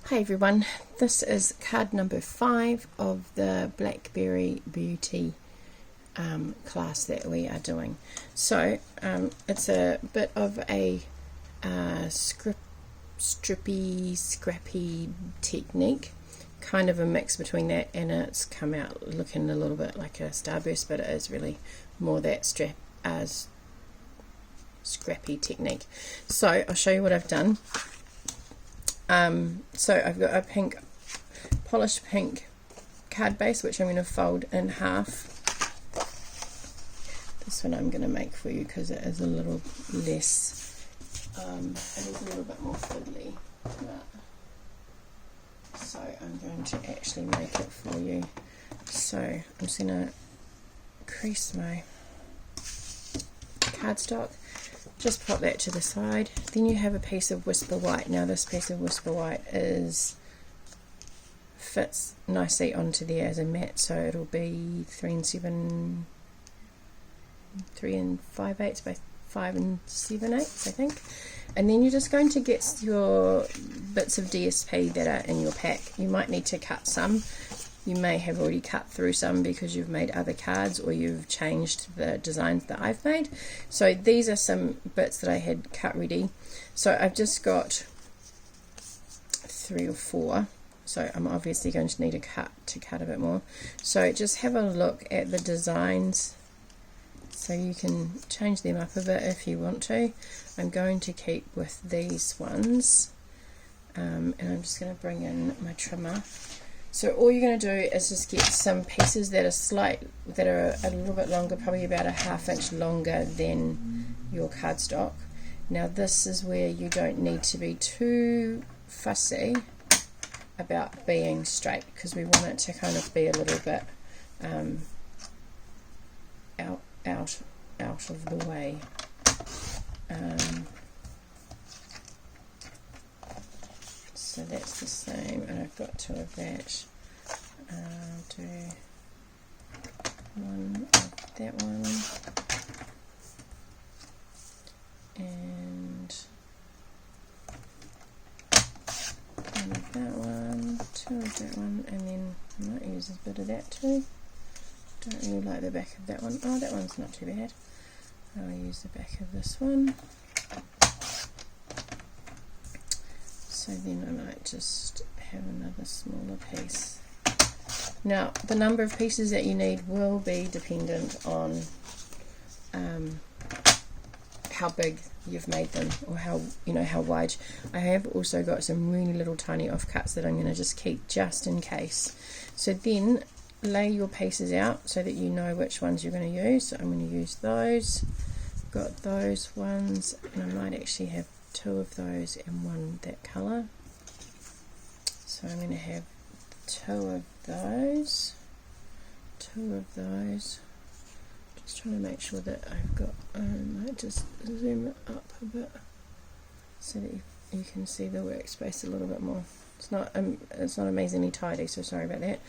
Hi everyone, this is card number 5 of the Blackberry Beauty class that we are doing. So it's a bit of a strippy, scrappy technique, kind of a mix between that, and it's come out looking a little bit like a starburst, but it is really more that scrappy technique. So I'll show you what I've done. So I've got a polished pink card base, which I'm going to fold in half. This one I'm going to make for you because it is a little less, it is a little bit more fiddly. So I'm going to actually make it for you. So I'm just going to crease my cardstock. Just pop that to the side. Then you have a piece of Whisper White. Now this piece of Whisper White fits nicely onto there as a mat, so it'll be 3 5/8 by 5 7/8, I think. And then you're just going to get your bits of DSP that are in your pack. You might need to cut some. You may have already cut through some because you've made other cards or you've changed the designs that I've made. So these are some bits that I had cut ready. So I've just got 3 or 4. So I'm obviously going to need to cut a bit more. So just have a look at the designs so you can change them up a bit if you want to. I'm going to keep with these ones, and I'm just going to bring in my trimmer. So all you're going to do is just get some pieces that are a little bit longer, probably about a 1/2 inch longer than your cardstock. Now this is where you don't need to be too fussy about being straight, because we want it to kind of be a little bit out of the way. So that's the same, and I've got 2 of that. I'll do 1 of that one, and 1 of that one, 2 of that one, and then I might use a bit of that too. Don't really like the back of that one. Oh, that one's not too bad. I'll use the back of this one. So then I might just have another smaller piece. Now the number of pieces that you need will be dependent on how big you've made them, or how wide. I have also got some really little tiny offcuts that I'm going to just keep just in case. So then lay your pieces out so that you know which ones you're going to use. So I'm going to use those. Got those ones, and I might actually have 2 of those and 1 that colour. So I'm going to have 2 of those, 2 of those. Just trying to make sure that I've got, I might just zoom it up a bit so that you can see the workspace a little bit more. It's not amazingly tidy, so sorry about that.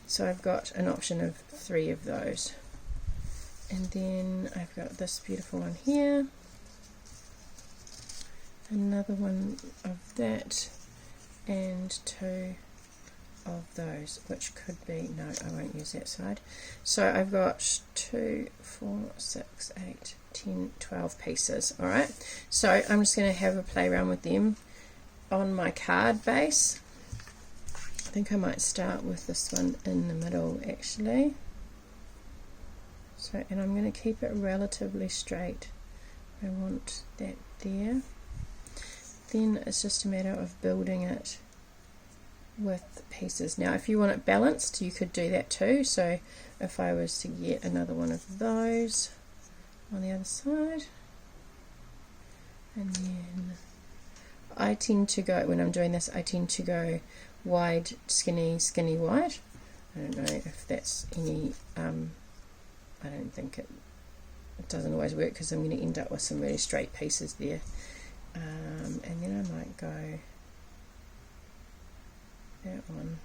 So I've got an option of 3 of those. And then I've got this beautiful one here, another one of that, and 2 of those, which could be, no, I won't use that side. So I've got 2, 4, 6, 8, 10, 12 pieces. Alright, so I'm just going to have a play around with them on my card base. I think I might start with this one in the middle actually. So, and I'm going to keep it relatively straight. I want that there. Then it's just a matter of building it with pieces. Now if you want it balanced, you could do that too. So if I was to get another one of those on the other side, and then I tend to go, when I'm doing this, I tend to go wide, skinny, skinny, wide. I don't know if that's any I don't think it doesn't always work, because I'm going to end up with some really straight pieces there. And then I might go that one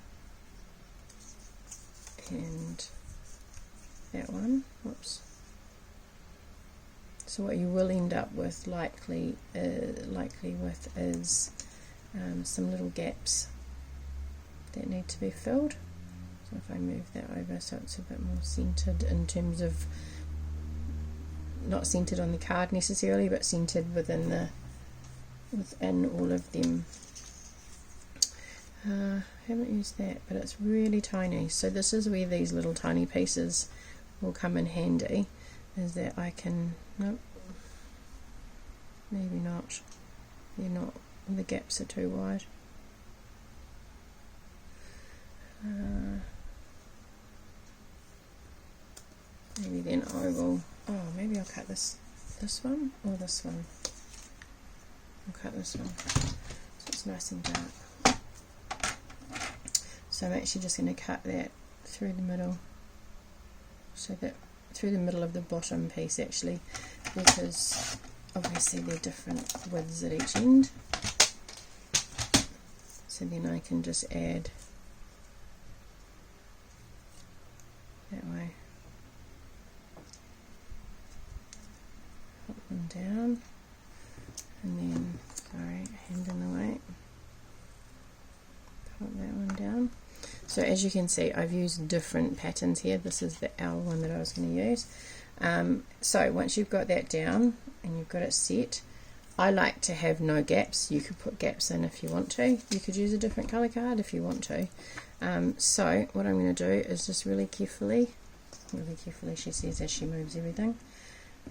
and that one. Whoops. So what you will end up with likely with is some little gaps that need to be filled. So if I move that over so it's a bit more centered in terms of not centered on the card necessarily, but centered within all of them. I haven't used that, but it's really tiny. So this is where these little tiny pieces will come in handy, is that I can, nope, maybe not, they're not, the gaps are too wide. Maybe then I will, maybe I'll cut this one or this one. I'll cut this one so it's nice and dark. So I'm actually just going to cut that through the middle, so that through the middle of the bottom piece actually, because obviously they're different widths at each end. So then I can just add that way. Put one down, and then, sorry, hand in the way, put that one down. So as you can see, I've used different patterns here. This is the L one that I was going to use. So once you've got that down and you've got it set, I like to have no gaps. You could put gaps in if you want to. You could use a different colour card if you want to. So what I'm going to do is just really carefully, she says as she moves everything.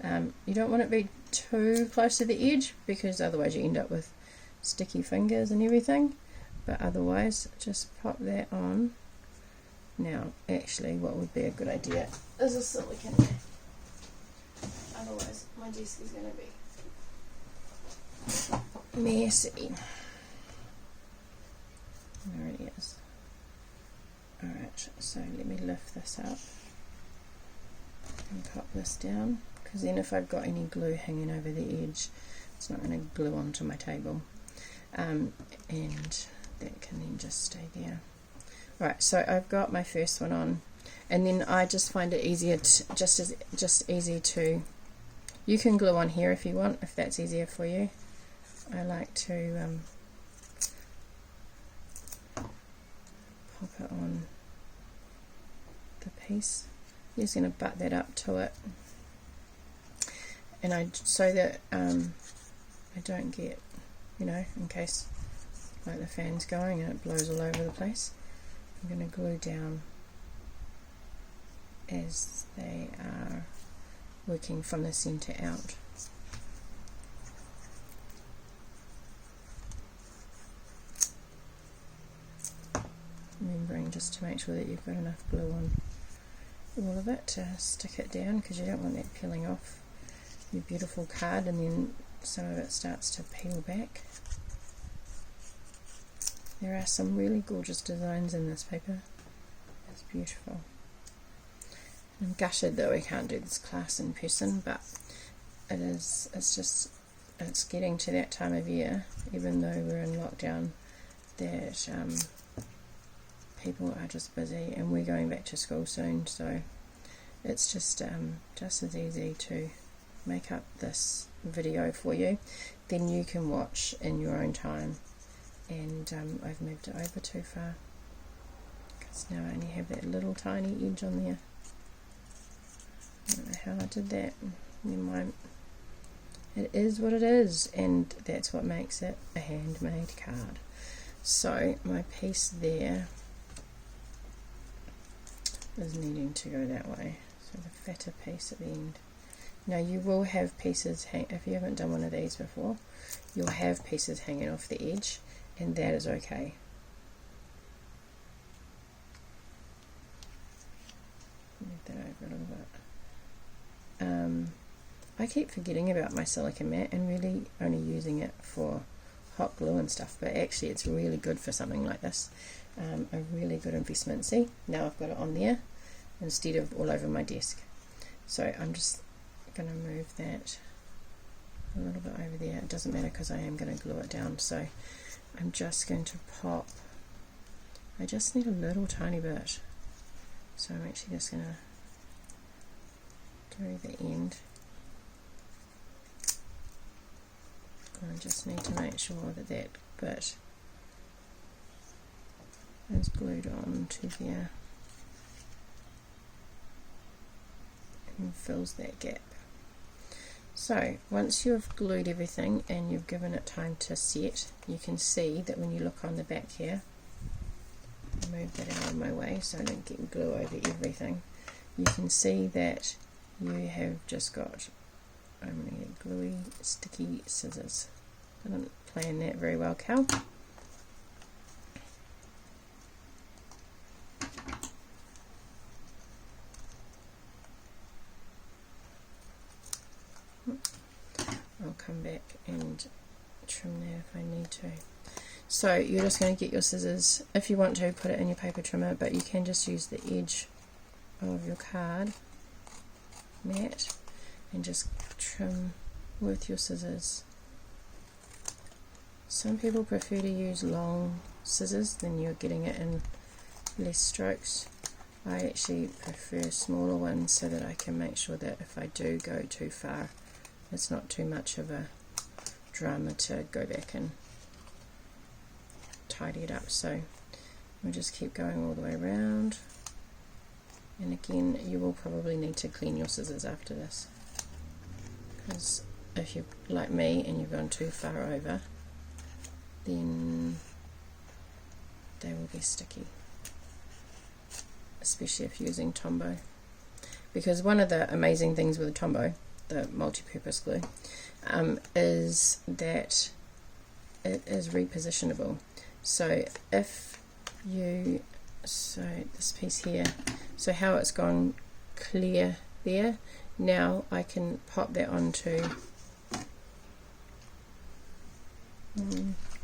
You don't want it to be too close to the edge, because otherwise you end up with sticky fingers and everything. But otherwise, just pop that on. Now, actually, what would be a good idea is a silicone mat. Otherwise, my desk is going to be messy. There it is. Alright, so let me lift this up and pop this down, because then if I've got any glue hanging over the edge, it's not going to glue onto my table. And that can then just stay there. Right, so I've got my first one on, and then I just find it easier to, just easy to, you can glue on here if you want, if that's easier for you. I like to pop it on the piece. I'm just going to butt that up to it, and so that I don't get, you know, in case like the fan's going and it blows all over the place, I'm going to glue down as they are working from the centre out. Remembering just to make sure that you've got enough glue on all of it to stick it down, because you don't want that peeling off your beautiful card and then some of it starts to peel back. There are some really gorgeous designs in this paper. It's beautiful. I'm gutted that we can't do this class in person, but it's getting to that time of year, even though we're in lockdown, that people are just busy, and we're going back to school soon, so it's just as easy to make up this video for you, then you can watch in your own time. And I've moved it over too far, because now I only have that little tiny edge on there. I don't know how I did that. Never mind. It is what it is, and that's what makes it a handmade card. So my piece there is needing to go that way, so the fatter piece at the end. Now you will have pieces if you haven't done one of these before, you'll have pieces hanging off the edge, and that is okay. Move that over a little bit. I keep forgetting about my silicone mat and really only using it for hot glue and stuff, but actually it's really good for something like this. A really good investment. See, now I've got it on there instead of all over my desk. So I'm just going to move that a little bit over there. It doesn't matter because I am going to glue it down, so I'm just going to pop, I just need a little tiny bit, so I'm actually just going to do the end. I just need to make sure that that bit is glued on to there and fills that gap. So once you've glued everything and you've given it time to set, you can see that when you look on the back here, move that out of my way so I don't get glue over everything, you can see that you have just got, I'm going to get gluey, sticky scissors. Didn't plan that very well, Cal. I'll come back and trim that if I need to. So you're just going to get your scissors. If you want to, put it in your paper trimmer, but you can just use the edge of your card mat and just trim with your scissors. Some people prefer to use long scissors, then you're getting it in less strokes. I actually prefer smaller ones so that I can make sure that if I do go too far, it's not too much of a drama to go back and tidy it up. So we'll just keep going all the way around, and again you will probably need to clean your scissors after this, because if you're like me and you've gone too far over, then they will be sticky, especially if you're using Tombow. Because one of the amazing things with the Tombow, the multi-purpose glue, is that it is repositionable. So if you, so this piece here, so how it's gone clear there, now I can pop that onto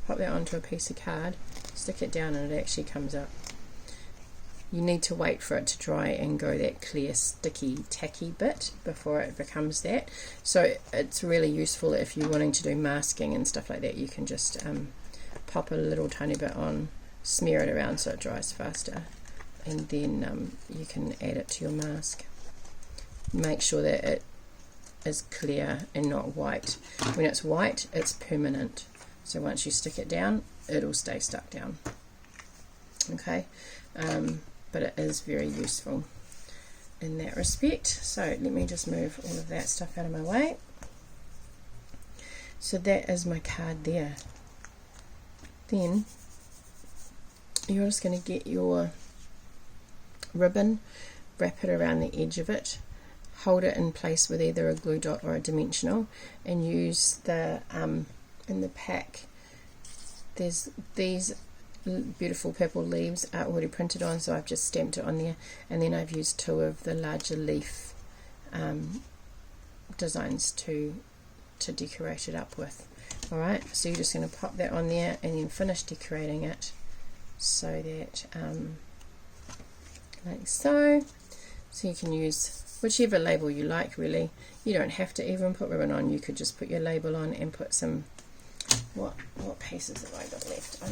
a piece of card, stick it down, and it actually comes up. You need to wait for it to dry and go that clear, sticky, tacky bit before it becomes that. So it's really useful if you're wanting to do masking and stuff like that. You can just pop a little tiny bit on, smear it around so it dries faster, and then you can add it to your mask. Make sure that it is clear and not white. When it's white, it's permanent. So once you stick it down, it'll stay stuck down. Okay, but it is very useful in that respect. So let me just move all of that stuff out of my way. So that is my card there. Then you're just going to get your ribbon, wrap it around the edge of it, hold it in place with either a glue dot or a dimensional, and use the in the pack there's these beautiful purple leaves are already printed on, so I've just stamped it on there, and then I've used two of the larger leaf designs to decorate it up with. Alright, so you're just going to pop that on there and then finish decorating it so that like so. So you can use whichever label you like, really. You don't have to even put ribbon on, you could just put your label on and put some, what pieces have I got left? I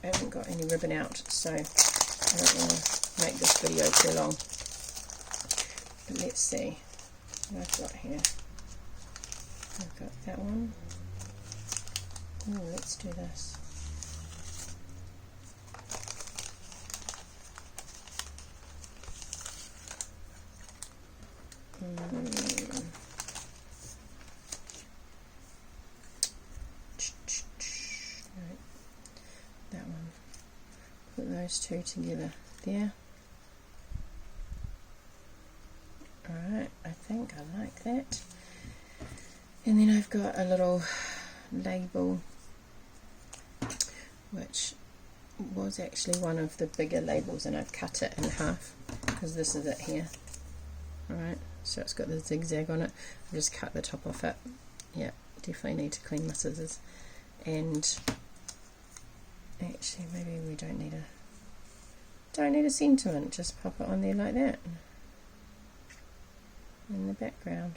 haven't got any ribbon out, so I don't want to make this video too long. But let's see what I've got here. I've got that one. Oh, let's do this. That one. Put those two together there. Alright, I think I like that. And then I've got a little label, which was actually one of the bigger labels, and I've cut it in half because this is it here. Alright, so it's got the zigzag on it. I've just cut the top off it. Yeah, definitely need to clean my scissors. And actually maybe we don't need a sentiment, just pop it on there like that in the background.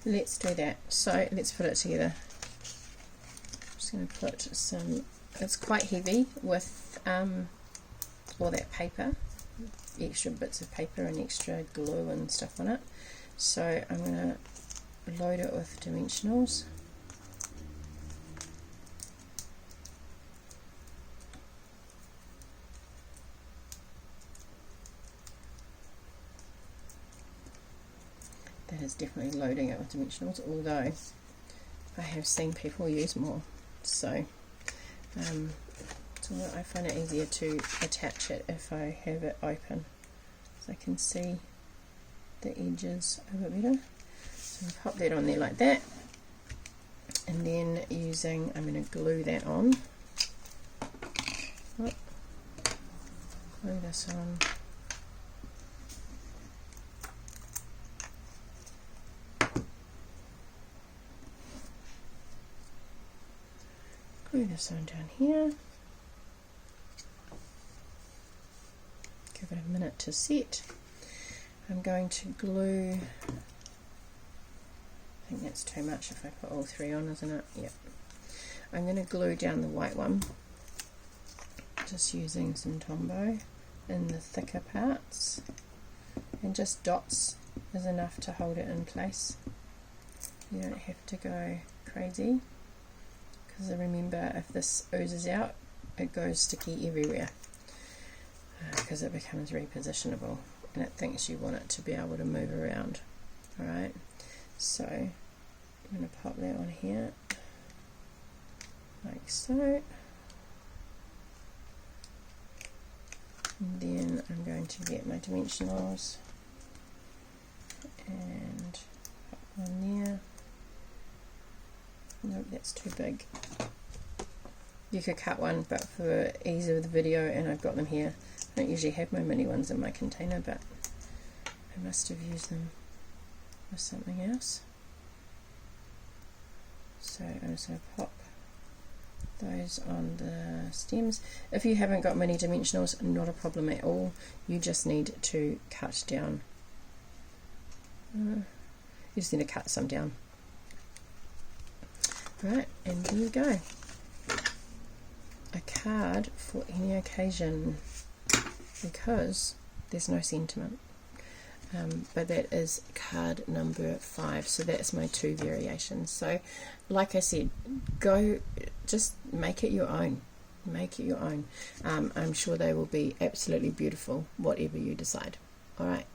Let's do that. So let's put it together. I'm just going to put some, it's quite heavy with all that paper, extra bits of paper and extra glue and stuff on it. So I'm going to load it with dimensionals. is definitely loading it with dimensionals, although I have seen people use more. So, so I find it easier to attach it if I have it open, so I can see the edges a bit better. So I'll pop that on there like that, and then I'm going to glue that on. Oh, glue this on. Glue this on down here. Give it a minute to set. I'm going to glue, I think that's too much if I put all three on, isn't it? Yep. I'm going to glue down the white one, just using some Tombow in the thicker parts, and just dots is enough to hold it in place. You don't have to go crazy, because remember, if this oozes out, it goes sticky everywhere, because it becomes repositionable and it thinks you want it to be able to move around. Alright, so I'm going to pop that on here like so, and then I'm going to get my dimensionals and pop one there. Nope, that's too big. You could cut one, but for ease of the video, and I've got them here. I don't usually have my mini ones in my container, but I must have used them with something else. So I'm just going to pop those on the stems. If you haven't got mini dimensionals, not a problem at all. You just need to cut down. You just need to cut some down. Right, and there you go. A card for any occasion, because there's no sentiment. But that is card number 5, so that's my 2 variations. So like I said, go, just make it your own. Make it your own. I'm sure they will be absolutely beautiful, whatever you decide. Alright.